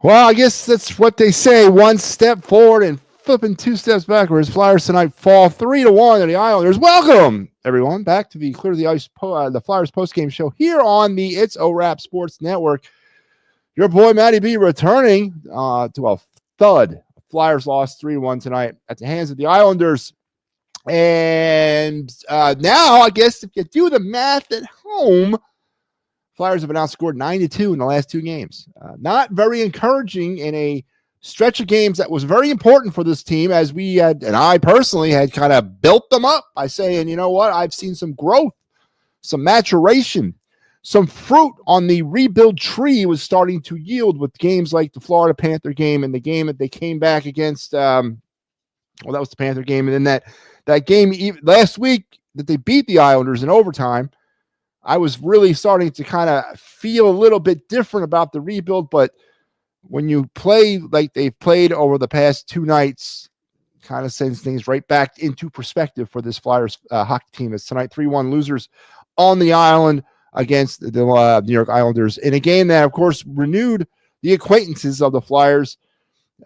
Well, I guess that's what they say. One step forward and flipping two steps backwards. Flyers tonight fall 3-1 to the Islanders. Welcome, everyone, back to the Clear the Ice, the Flyers postgame show here on the It's a Wrap Sports Network. Your boy Matty B returning to a thud. Flyers lost 3-1 tonight at the hands of the Islanders. And now, I guess if you do the math at home, Flyers have been outscored 9-2 in the last two games. Not very encouraging in a stretch of games that was very important for this team, as we had, and I personally had kind of built them up by saying, you know what, I've seen some growth, some maturation, some fruit on the rebuild tree was starting to yield with games like the Florida Panther game and the game that they came back against. That was the Panther game. And then that game last week that they beat the Islanders in overtime, I was really starting to kind of feel a little bit different about the rebuild. But when you play like they've played over the past two nights, kind of sends things right back into perspective for this Flyers hockey team. It's tonight 3-1 losers on the island against the New York Islanders in a game that, of course, renewed the acquaintances of the Flyers.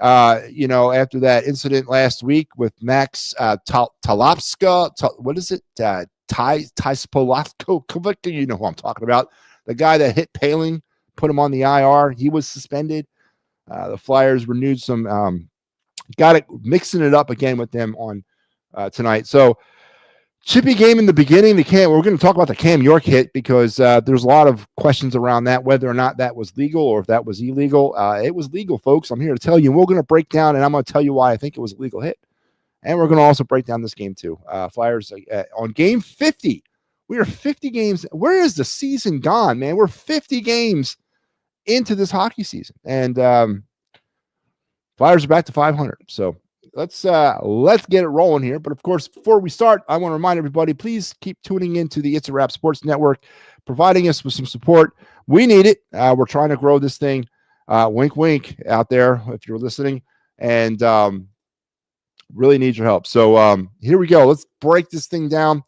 After that incident last week with Max Talapska, what is it? Tyspolotko, you know who I'm talking about. The guy that hit Paling, put him on the IR. He was suspended. The Flyers renewed some, got it, mixing it up again with them on tonight. So, chippy game in the beginning. We're going to talk about the Cam York hit because there's a lot of questions around that, whether or not that was legal or if that was illegal. It was legal, folks. I'm here to tell you. We're going to break down, and I'm going to tell you why I think it was a legal hit. And we're going to also break down this game too. Flyers on game 50. We are 50 games. Where is the season gone, man? We're 50 games into this hockey season, and Flyers are back to 500. So let's get it rolling here. But of course, before we start, I want to remind everybody, please keep tuning into the It's a Wrap Sports Network, providing us with some support. We need it. We're trying to grow this thing. Wink, wink out there if you're listening, and really need your help. So here we go. Let's break this thing down.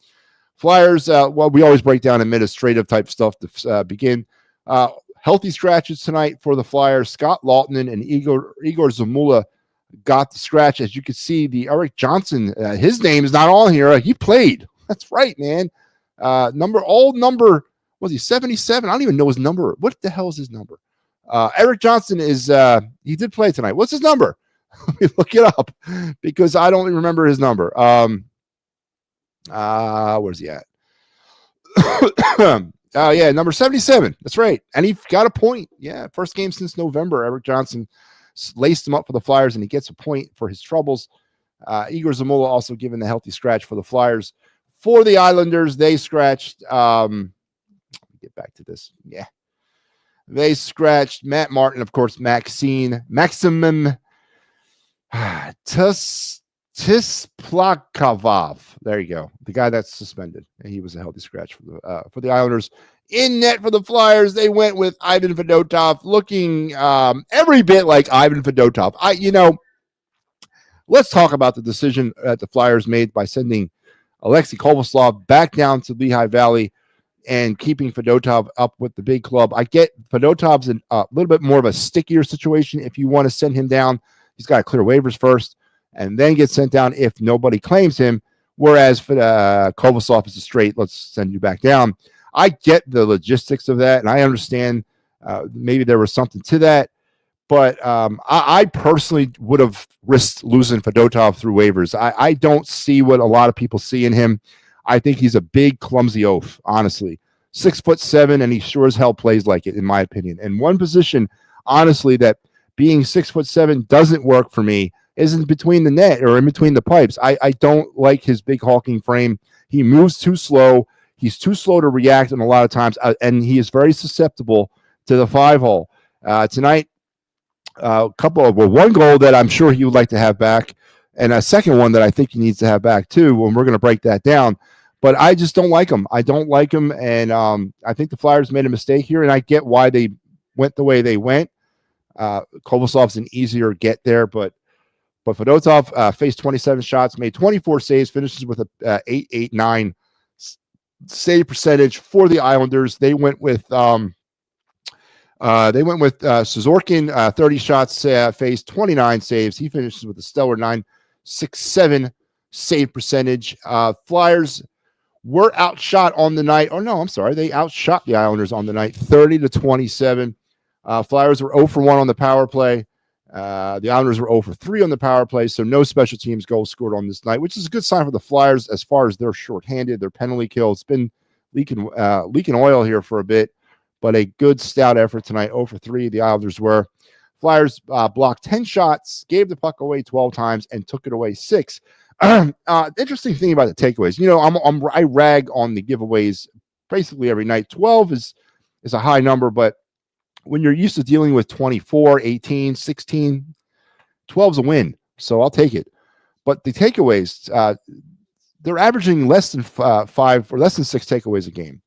Flyers, we always break down administrative type stuff to begin. Healthy scratches tonight for the Flyers. Scott Lautinen and Igor Zamula got the scratch. As you can see, the Eric Johnson, his name is not on here. He played. That's right, man. Number, was he 77? I don't even know his number. What the hell is his number? Eric Johnson he did play tonight. What's his number? Let me look it up because I don't remember his number. Where's he at? Number 77. That's right. And he got a point. Yeah, first game since November. Eric Johnson laced him up for the Flyers, and he gets a point for his troubles. Igor Zamula also given the healthy scratch for the Flyers. For the Islanders, they scratched. Let me get back to this. Yeah. They scratched Matt Martin, of course, Maximum Tisplakov. There you go. The guy that's suspended. And he was a healthy scratch for the Islanders. In net for the Flyers, they went with Ivan Fedotov, looking every bit like Ivan Fedotov. Let's talk about the decision that the Flyers made by sending Alexei Kovalov back down to Lehigh Valley and keeping Fedotov up with the big club. I get Fedotov's a little bit more of a stickier situation. If you want to send him down, he's got to clear waivers first and then get sent down if nobody claims him. Whereas Kovalov is a straight, let's send you back down. I get the logistics of that, and I understand maybe there was something to that. But I personally would have risked losing Fedotov through waivers. I don't see what a lot of people see in him. I think he's a big, clumsy oaf, honestly. 6'7", and he sure as hell plays like it, in my opinion. And one position, honestly, that being 6'7" doesn't work for me isn't between the net or in between the pipes. I don't like his big hulking frame. He moves too slow. He's too slow to react, and a lot of times, and he is very susceptible to the 5-hole. Tonight, one goal that I'm sure he would like to have back, and a second one that I think he needs to have back too. And we're going to break that down. But I just don't like him. I don't like him, and I think the Flyers made a mistake here, and I get why they went the way they went. Kovasov's an easier get there, but Fedotov faced 27 shots, made 24 saves, finishes with a 8.89 save percentage for the Islanders. They went with They went with Suzorkin, 30 shots, faced 29 saves. He finishes with a stellar 9.67 save percentage. Flyers were outshot on the night. Oh, no, I'm sorry. They outshot the Islanders on the night, 30-27. Flyers were 0 for 1 on the power play. The Islanders were 0 for 3 on the power play, so no special teams goals scored on this night, which is a good sign for the Flyers as far as they're shorthanded. Their penalty kill, it's been leaking oil here for a bit, but a good stout effort tonight. 0 for 3 the Islanders were. Flyers blocked 10 shots, gave the puck away 12 times, and took it away 6. Interesting thing about the takeaways. You know, I rag on the giveaways basically every night. 12 is a high number, but when you're used to dealing with 24, 18, 16, 12 is a win. So I'll take it. But the takeaways, they're averaging less than 5 or less than 6 takeaways a game.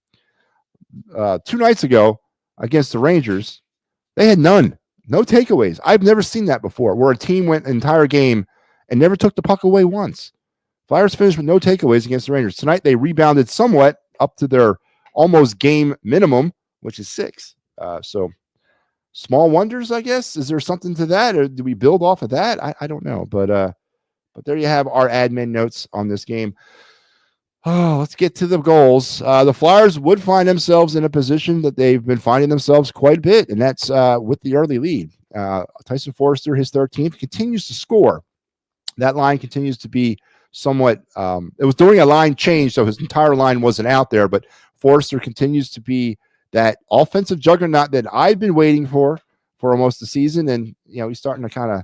2 nights ago against the Rangers, they had none. No takeaways. I've never seen that before, where a team went an entire game and never took the puck away once. Flyers finished with no takeaways against the Rangers. Tonight, they rebounded somewhat up to their almost game minimum, which is 6. So small wonders, I guess. Is there something to that, or do we build off of that? I don't know, but there you have our admin notes on this game. Oh, let's get to the goals. The Flyers would find themselves in a position that they've been finding themselves quite a bit, and that's with the early lead. Tyson Forster, his 13th, continues to score. That line continues to be somewhat it was during a line change, so his entire line wasn't out there, but Forster continues to be that offensive juggernaut that I've been waiting for almost the season, and you know, he's starting to kind of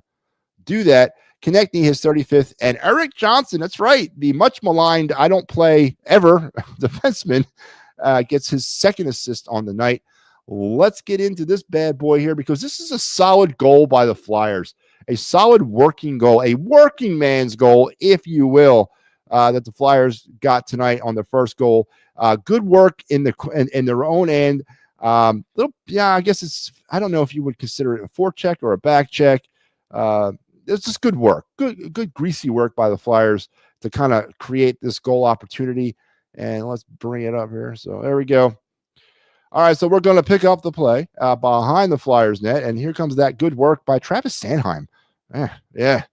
do that. Connecting his 35th, and Erik Johnson, that's right, the much maligned I don't play ever defenseman, gets his 2nd assist on the night. Let's get into this bad boy here, because this is a solid goal by the Flyers. A solid working goal, a working man's goal, if you will, that the Flyers got tonight on their first goal. Good work in their own end. I guess I don't know if you would consider it a forecheck or a back check. It's just good work, good greasy work by the Flyers to kind of create this goal opportunity. And let's bring it up here. So there we go. All right, so we're going to pick up the play behind the Flyers net, and here comes that good work by Travis Sanheim. Yeah,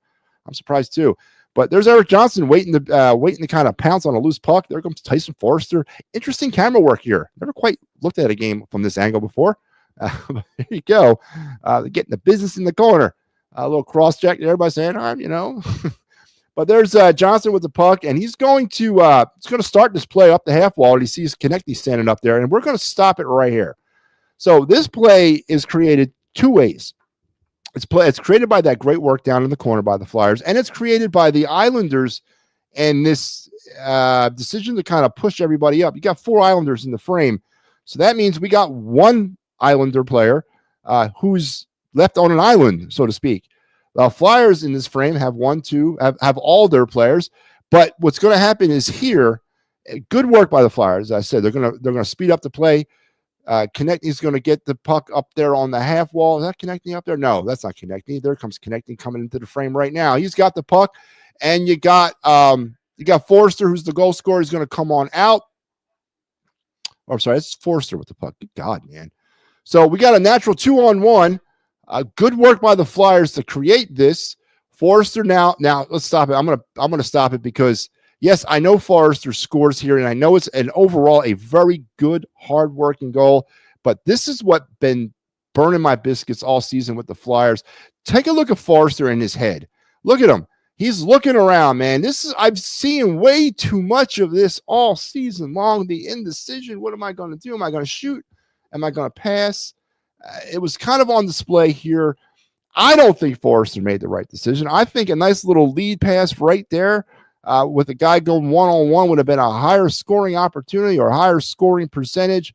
I'm surprised too. But there's Erik Johnson waiting to kind of pounce on a loose puck. There comes Tyson Forster. Interesting camera work here. Never quite looked at a game from this angle before. There you go. Getting the business in the corner. A little cross check there by Sanheim, you know. But there's Johnson with the puck, and he's going to start this play up the half wall, and he sees Konechny standing up there, and we're going to stop it right here. So this play is created 2 ways. It's created by that great work down in the corner by the Flyers, and it's created by the Islanders and this decision to kind of push everybody up. You got 4 Islanders in the frame, so that means we got 1 Islander player who's left on an island, so to speak. The Flyers in this frame have have all their players, but what's going to happen is here, good work by the Flyers. As I said, they're going to speed up the play. Konechny's going to get the puck up there on the half wall. Is that Konechny up there? No, that's not Konechny. There comes Konechny coming into the frame right now. He's got the puck, and you got Forster, who's the goal scorer. He's going to come on out. Oh, I'm sorry, it's Forster with the puck. Good God, man. So we got a natural 2-on-1. Good work by the Flyers to create this. Forster now let's stop it. I'm gonna stop it because yes, I know Forster scores here, and I know it's an overall a very good, hard-working goal. But this is what been burning my biscuits all season with the Flyers. Take a look at Forster in his head. Look at him. He's looking around, man. I've seen way too much of this all season long. The indecision. What am I going to do? Am I going to shoot? Am I going to pass? It was kind of on display here. I don't think Forster made the right decision. I think a nice little lead pass right there with a guy going one-on-one would have been a higher scoring opportunity or higher scoring percentage.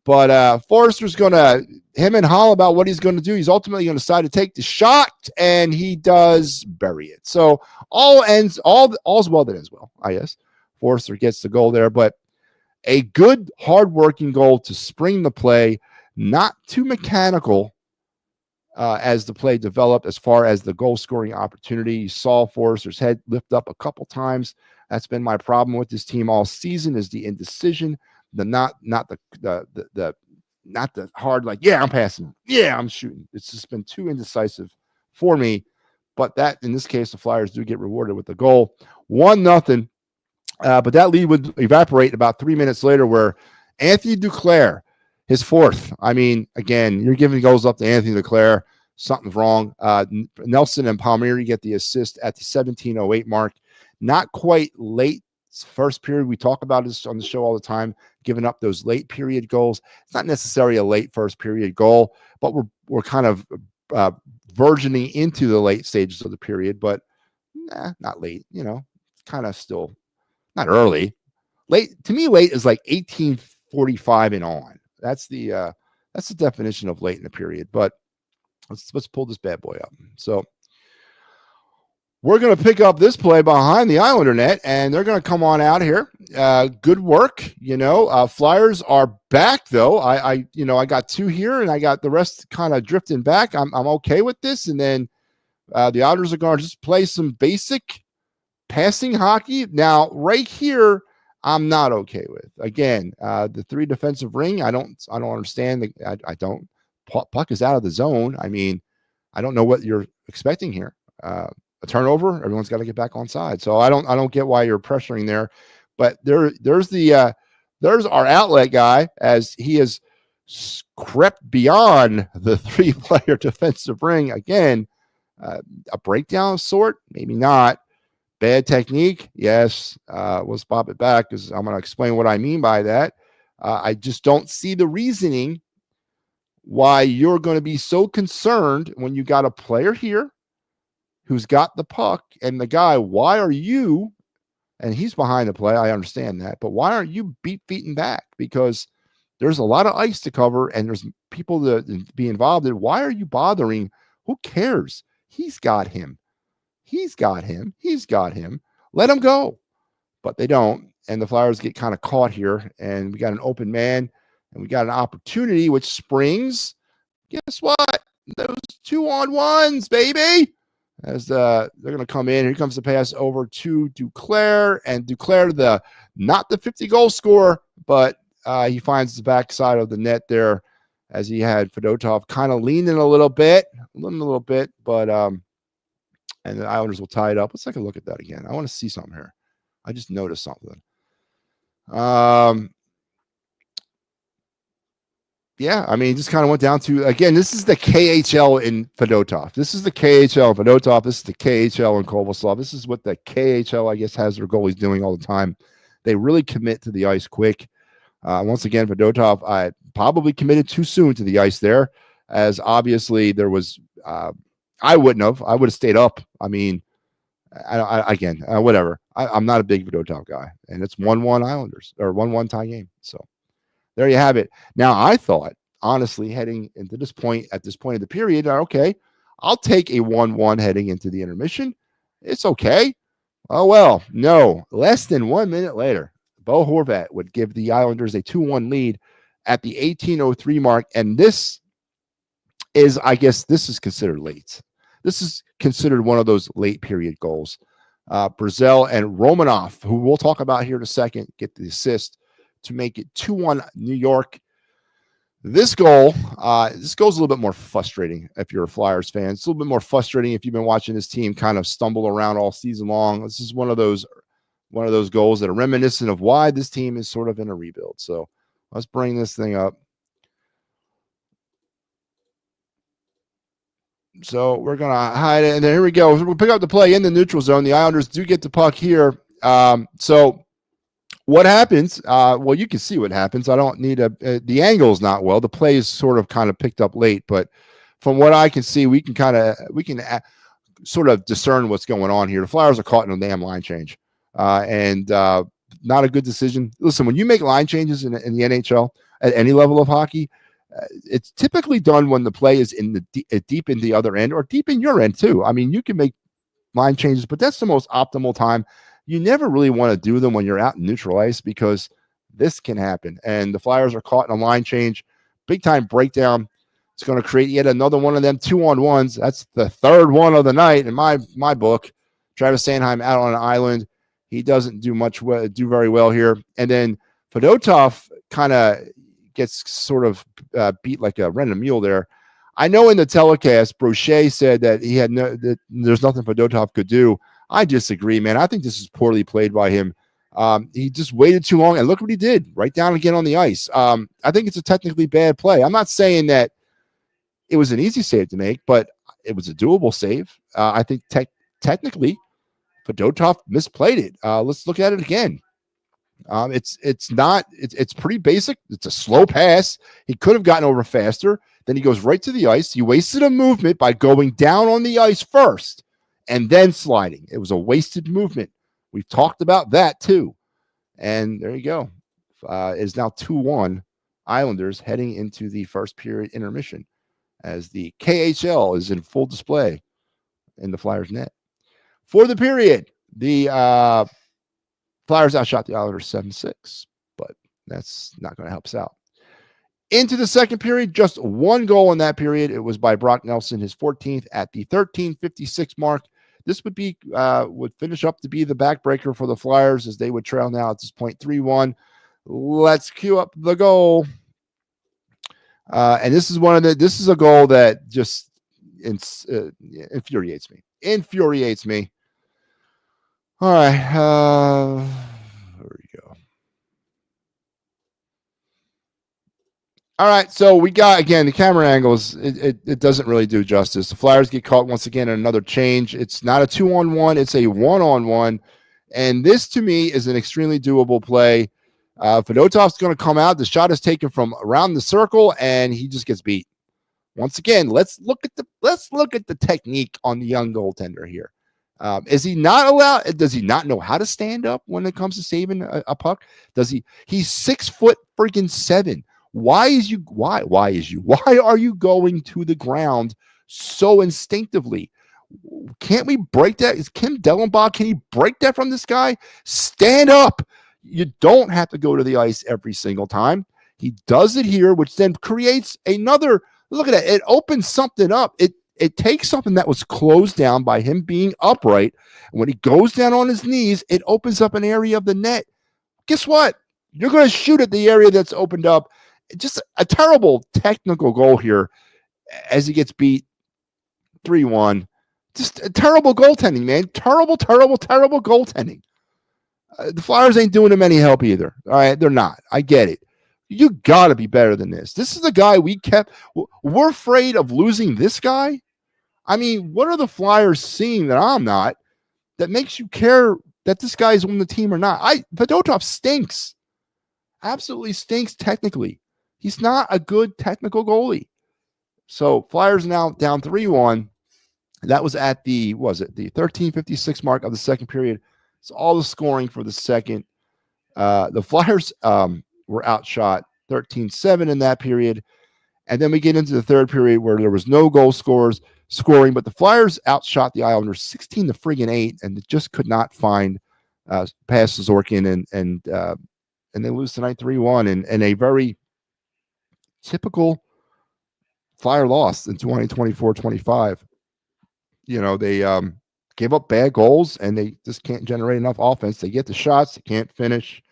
But Forster's going to him and Hall about what he's going to do. He's ultimately going to decide to take the shot, and he does bury it. So all's well that ends well, I guess. Forster gets the goal there, but a good, hard-working goal to spring the play. Not too mechanical as the play developed as far as the goal-scoring opportunity. You saw Forster's head lift up a couple times. That's been my problem with this team all season is the indecision, the not the hard, like, yeah, I'm passing. Yeah, I'm shooting. It's just been too indecisive for me. But that, in this case, the Flyers do get rewarded with the goal. 1-0. But that lead would evaporate about 3 minutes later, where Anthony Duclair, his fourth. I mean, again, you're giving goals up to Anthony Duclair. Something's wrong. Nelson and Palmieri get the assist at the 17:08 mark. Not quite late first period. We talk about this on the show all the time, giving up those late period goals. It's not necessarily a late first period goal, but we're kind of verging into the late stages of the period, but not late, kind of still not early. Late, to me, late is like 18:45 and on. That's the definition of late in the period. But let's pull this bad boy up. So we're going to pick up this play behind the Islander net, and they're going to come on out here. Good work. Flyers are back, though. I got two here, and I got the rest kind of drifting back. I'm okay with this. And then the Islanders are going to just play some basic passing hockey. Now, right here, I'm not okay with. Again, the three defensive ring, I don't understand. I don't. Puck is out of the zone. I mean, I don't know what you're expecting here. A turnover, everyone's got to get back on side. So I don't get why you're pressuring there. But there's our outlet guy, as he has crept beyond the three-player defensive ring. Again, a breakdown of sort, maybe not. Bad technique, yes. Let's pop it back, because I'm going to explain what I mean by that. I just don't see the reasoning why you're going to be so concerned when you got a player here who's got the puck, and the guy, why are you, and he's behind the play, I understand that, but why aren't you beating back? Because there's a lot of ice to cover, and there's people to be involved in. Why are you bothering? Who cares? He's got him. Let him go. But they don't, and the Flyers get kind of caught here, and we got an open man, and we got an opportunity, which springs. Guess what? Those 2-on-1s, baby. As they're going to come in. Here comes the pass over to Duclair, and Duclair, not the 50-goal scorer, but he finds the backside of the net there, as he had Fedotov kind of leaning a little bit, but and the Islanders will tie it up. Let's take a look at that again. I want to see something here. I just noticed something. Yeah, I mean, just kind of went down to, again, this is the KHL in Fedotov. This is the KHL in Fedotov. This is the KHL in Kovalov. This is what the KHL, I guess, has their goalies doing all the time. They really commit to the ice quick. Once again, Fedotov, I probably committed too soon to the ice there, as obviously there was I wouldn't have. I would have stayed up. I mean, whatever. I'm not a big Fedotov guy, and it's 1-1 Islanders, or 1-1 tie game. So there you have it. Now, I thought, honestly, heading into this point, at this point of the period, okay, I'll take a 1-1 heading into the intermission. It's okay. Oh, well, no. Less than 1 minute later, Bo Horvat would give the Islanders a 2-1 lead at the 18:03 mark, and this is, I guess, this is considered late. This is considered one of those late period goals. Brazel and Romanov, who we'll talk about here in a second, get the assist to make it 2-1 New York. This goal's a little bit more frustrating if you're a Flyers fan. It's a little bit more frustrating if you've been watching this team kind of stumble around all season long. This is one of those goals that are reminiscent of why this team is sort of in a rebuild. So let's bring this thing up. So we're going to hide it. And then here we go. We'll pick up the play in the neutral zone. The Islanders do get the puck here. So what happens? Well, you can see what happens. I don't need the angle's not well. The play is sort of picked up late, but from what I can see, we can sort of discern what's going on here. The Flyers are caught in a damn line change, and not a good decision. Listen, when you make line changes in the NHL at any level of hockey, it's typically done when the play is in the deep in the other end, or deep in your end too. I mean, you can make line changes, but that's the most optimal time. You never really want to do them when you're out in neutral ice, because this can happen. And the Flyers are caught in a line change, big time breakdown. It's going to create yet another one of them 2-on-1s. That's the third one of the night in my book. Travis Sanheim out on an island. He doesn't do very well here. And then Fedotov kind of gets sort of beat like a rented mule there. I know in the telecast, Brochet said that there's nothing Fedotov could do. I disagree, man. I think this is poorly played by him. He just waited too long, and look what he did, right down again on the ice. I think it's a technically bad play. I'm not saying that it was an easy save to make, but it was a doable save. I think technically Fedotov misplayed it. Let's look at it again. It's pretty basic. It's a slow pass. He could have gotten over faster. Then he goes right to the ice. He wasted a movement by going down on the ice first and then sliding. It was a wasted movement. We've talked about that too. And there you go. It is now 2-1 Islanders heading into the first period intermission as the KHL is in full display in the Flyers net. For the period, the Flyers outshot the Islanders 7-6, but that's not going to help us out. Into the second period, just one goal in that period. It was by Brock Nelson, his 14th at the 13:56 mark. This would finish up to be the backbreaker for the Flyers as they would trail now at this point 3-1. Let's cue up the goal. And this is a goal that just infuriates me. All right. There we go. All right. So we got, again, the camera angles. It doesn't really do justice. The Flyers get caught once again in another change. It's not a 2-on-1. It's a 1-on-1. And this, to me, is an extremely doable play. Fedotov's going to come out. The shot is taken from around the circle, and he just gets beat. Once again, let's look at the technique on the young goaltender here. Is he not allowed? Does he not know how to stand up when it comes to saving a puck? Does he? He's 6'7". Why are you going to the ground so instinctively? Can't we break that? Is Kim Dellenbach, can he break that from this guy? Stand up. You don't have to go to the ice every single time. He does it here, which then creates another. Look at that. It opens something up. It takes something that was closed down by him being upright. And when he goes down on his knees, it opens up an area of the net. Guess what? You're going to shoot at the area that's opened up. Just a terrible technical goal here as he gets beat 3-1. Just a terrible goaltending, man. Terrible goaltending. The Flyers ain't doing him any help either. All right, they're not. I get it. You got to be better than this. This is the guy we kept. We're afraid of losing this guy. I mean, what are the Flyers seeing that I'm not that makes you care that this guy's on the team or not? Fedotov stinks. Absolutely stinks technically. He's not a good technical goalie. So Flyers now down 3-1. That was at the 13:56 mark of the second period. It's all the scoring for the second. The Flyers were outshot 13-7 in that period. And then we get into the third period where there was no goal scoring, but the Flyers outshot the Islanders 16-8, and just could not find past Zorkin, and they lose tonight 3-1 in a very typical Flyer loss in 2024-25. You know, they gave up bad goals, and they just can't generate enough offense. They get the shots, they can't finish.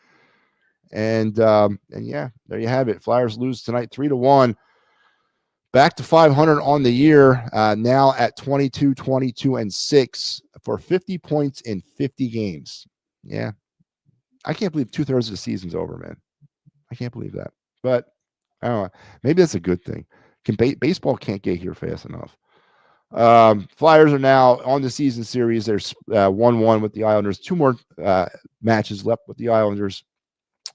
And yeah, there you have it. Flyers lose tonight 3-1. Back to 500 on the year, now at 22-22-6 for 50 points in 50 games. Yeah. I can't believe 2/3 of the season's over, man. I can't believe that. But I don't know. Maybe that's a good thing. Baseball can't get here fast enough. Flyers are now on the season series. There's 1-1 with the Islanders. 2 more matches left with the Islanders.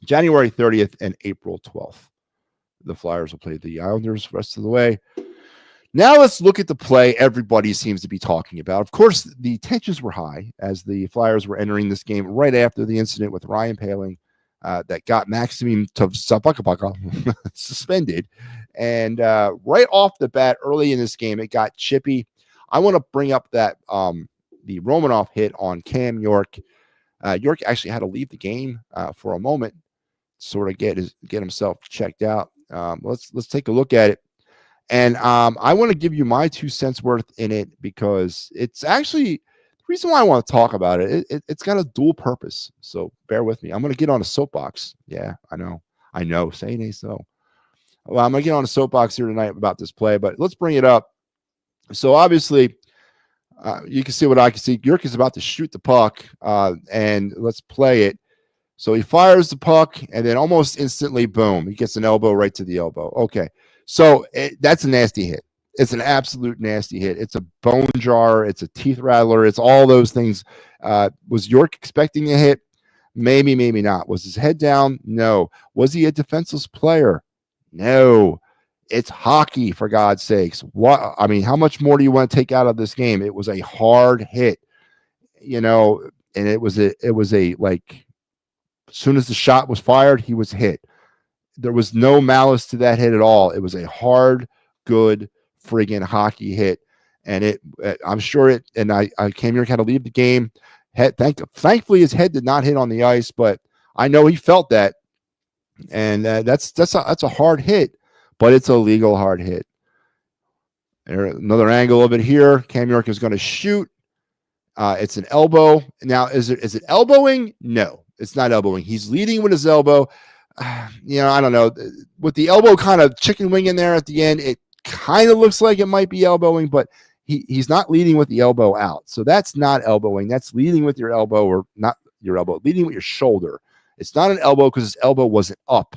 January 30th and April 12th. The Flyers will play the Islanders the rest of the way. Now let's look at the play everybody seems to be talking about. Of course, the tensions were high as the Flyers were entering this game right after the incident with Ryan Poehling that got Maxim Tabakapaka suspended. And right off the bat, early in this game, it got chippy. I want to bring up that the Romanov hit on Cam York. York actually had to leave the game for a moment, sort of get himself checked out. Let's take a look at it. And I want to give you my 2 cents worth in it because it's actually the reason why I want to talk about it. It's got a dual purpose. So bear with me. I'm going to get on a soapbox. Yeah, I know. Say nay so. Well, I'm going to get on a soapbox here tonight about this play, but let's bring it up. So obviously, you can see what I can see. York is about to shoot the puck, and let's play it. So he fires the puck, and then almost instantly, boom, he gets an elbow right to the elbow. Okay, so that's a nasty hit. It's an absolute nasty hit. It's a bone jar. It's a teeth rattler. It's all those things. Was York expecting a hit? Maybe, maybe not. Was his head down? No. Was he a defenseless player? No. It's hockey, for God's sakes. What? I mean, how much more do you want to take out of this game? It was a hard hit, and it was a like, as soon as the shot was fired, he was hit. There was no malice to that hit at all. It was a hard, good friggin' hockey hit. And I'm sure it, and I Cam York had to leave the game. Thankfully, his head did not hit on the ice, but I know he felt that. And that's a hard hit, but it's a legal hard hit. Another angle of it here. Cam York is going to shoot. It's an elbow. Now, is it elbowing? No, it's not elbowing. He's leading with his elbow. I don't know. With the elbow kind of chicken wing in there at the end, it kind of looks like it might be elbowing, but he's not leading with the elbow out. So that's not elbowing. That's leading with your elbow, or not your elbow, leading with your shoulder. It's not an elbow because his elbow wasn't up.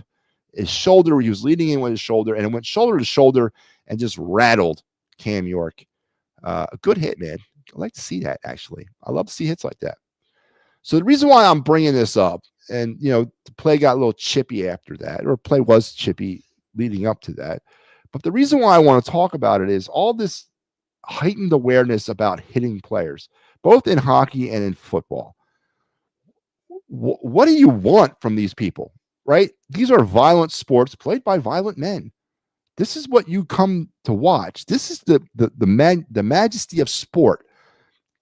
His shoulder, he was leading in with his shoulder, and it went shoulder to shoulder and just rattled Cam York. A good hit, man. I like to see that, actually. I love to see hits like that. So the reason why I'm bringing this up, and, the play got a little chippy after that, or play was chippy leading up to that. But the reason why I want to talk about it is all this heightened awareness about hitting players, both in hockey and in football. What do you want from these people, right? These are violent sports played by violent men. This is what you come to watch. This is the majesty of sport.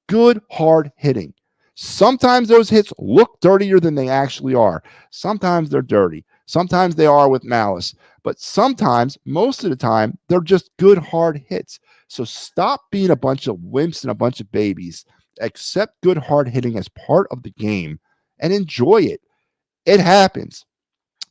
Good, hard hitting. Sometimes those hits look dirtier than they actually are. Sometimes they're dirty. Sometimes they are with malice. But sometimes, most of the time, they're just good, hard hits. So stop being a bunch of wimps and a bunch of babies. Accept good, hard hitting as part of the game and enjoy it. It happens.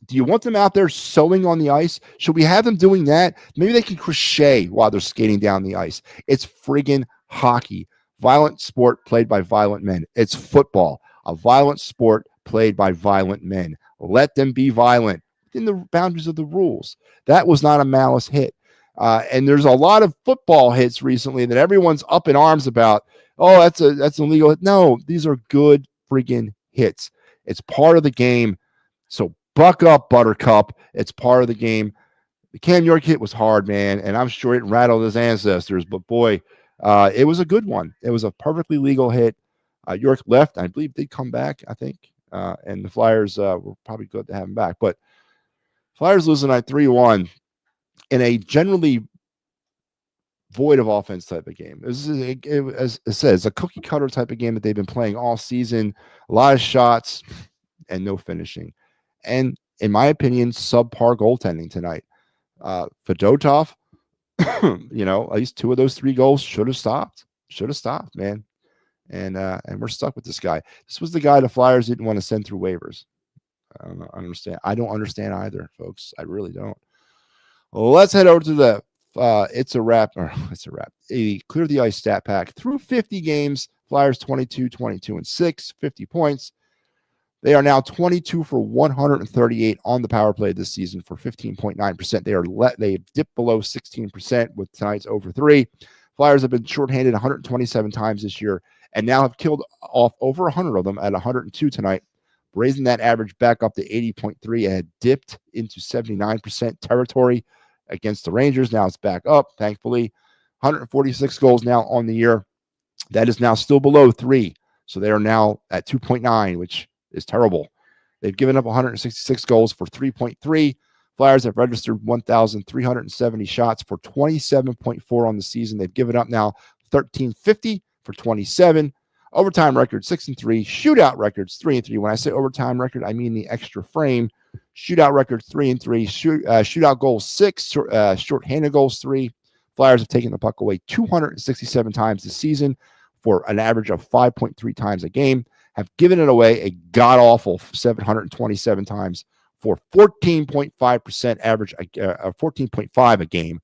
Do you want them out there sewing on the ice? Should we have them doing that? Maybe they can crochet while they're skating down the ice. It's friggin' hockey. Violent sport played by violent men. It's football. A violent sport played by violent men. Let them be violent within the boundaries of the rules. That was not a malice hit. And there's a lot of football hits recently that everyone's up in arms about. Oh, that's an illegal hit. No, these are good friggin' hits. It's part of the game. So buck up, Buttercup. It's part of the game. The Cam York hit was hard, man, and I'm sure it rattled his ancestors. But boy, it was a good one. It was a perfectly legal hit. York left, I believe, did come back, I think. And the Flyers were probably good to have him back. But Flyers losing tonight 3-1 in a generally void of offense type of game. As it says, a cookie cutter type of game that they've been playing all season. A lot of shots and no finishing. And in my opinion, subpar goaltending tonight. Fedotov, at least 2 of those 3 goals should have stopped. Should have stopped, man. And we're stuck with this guy. This was the guy the Flyers didn't want to send through waivers. I don't understand. I don't understand either, folks. I really don't. Well, let's head over to the it's a wrap. A Clear the Ice stat pack. Through 50 games, Flyers 22-22-6, 50 points. They are now 22 for 138 on the power play this season for 15.9%. They dipped below 16% with tonight's over 3. Flyers have been shorthanded 127 times this year and now have killed off over 100 of them at 102 tonight, raising that average back up to 80.3 and had dipped into 79% territory against the Rangers. Now it's back up, thankfully. 146 goals now on the year. That is now still below 3. So they are now at 2.9, which is terrible. They've given up 166 goals for 3.3. Flyers have registered 1,370 shots for 27.4 on the season. They've given up now 1,350 for 27. Overtime record 6-3. Shootout records 3-3. When I say overtime record, I mean the extra frame. Shootout record 3-3. Shootout goals 6. Shorthanded goals 3. Flyers have taken the puck away 267 times this season for an average of 5.3 times a game. Have given it away a god-awful 727 times for 14.5% average, 14.5 a game.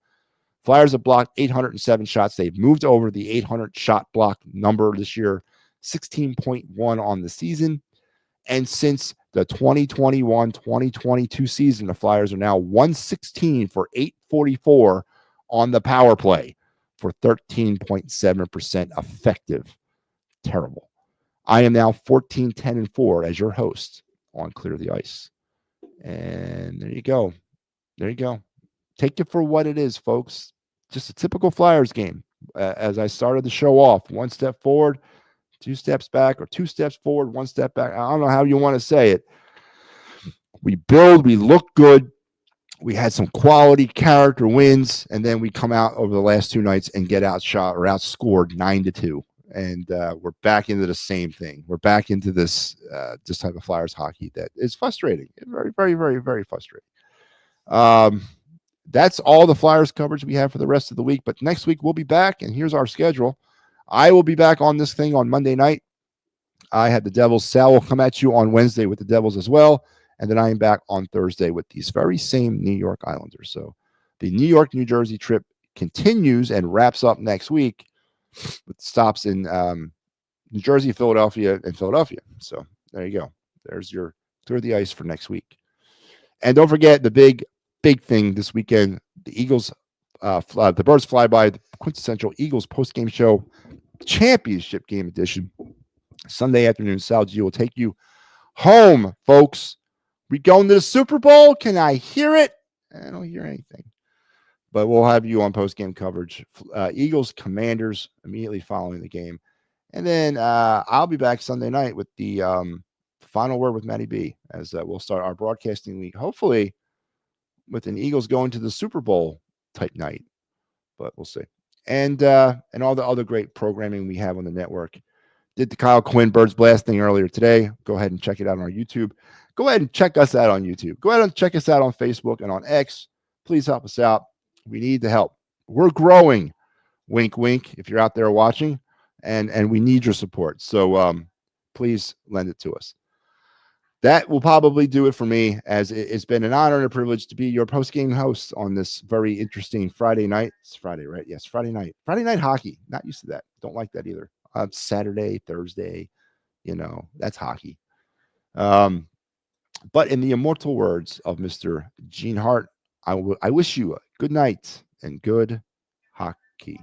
Flyers have blocked 807 shots. They've moved over the 800 shot block number this year, 16.1 on the season. And since the 2021-2022 season, the Flyers are now 116 for 844 on the power play for 13.7% effective. Terrible. I am now 14-10-4 as your host on Clear the Ice. And there you go. There you go. Take it for what it is, folks. Just a typical Flyers game. As I started the show off, 1 step forward, 2 steps back, or 2 steps forward, 1 step back. I don't know how you want to say it. We build, we look good. We had some quality character wins, and then we come out over the last 2 nights and get outshot or outscored 9-2. And we're back into the same thing. We're back into this type of Flyers hockey that is frustrating. Very, very, very, very frustrating. That's all the Flyers coverage we have for the rest of the week. But next week we'll be back, and here's our schedule. I will be back on this thing on Monday night. I had the Devils. Sal will come at you on Wednesday with the Devils as well. And then I am back on Thursday with these very same New York Islanders. So the New York, New Jersey trip continues and wraps up next week with stops in New Jersey, Philadelphia, and Philadelphia. So there you go. There's your Clear the Ice for next week. And don't forget the big thing this weekend, the Eagles, the Birds Fly By, the quintessential Eagles post-game show, championship game edition. Sunday afternoon, Sal G will take you home, folks. We going to the Super Bowl? Can I hear it? I don't hear anything. But we'll have you on post-game coverage. Eagles, Commanders immediately following the game. And then I'll be back Sunday night with the final word with Matty B as we'll start our broadcasting week, hopefully with an Eagles going to the Super Bowl type night. But we'll see. And all the other great programming we have on the network. Did the Kyle Quinn Birds Blast thing earlier today. Go ahead and check it out on our YouTube. Go ahead and check us out on YouTube. Go ahead and check us out on Facebook and on X. Please help us out. We need the help. We're growing. Wink, wink, if you're out there watching. And we need your support. So please lend it to us. That will probably do it for me, as it's been an honor and a privilege to be your post-game host on this very interesting Friday night. It's Friday, right? Yes, Friday night. Friday night hockey. Not used to that. Don't like that either. Saturday, Thursday, that's hockey. But in the immortal words of Mr. Gene Hart, I wish you a good night and good hockey.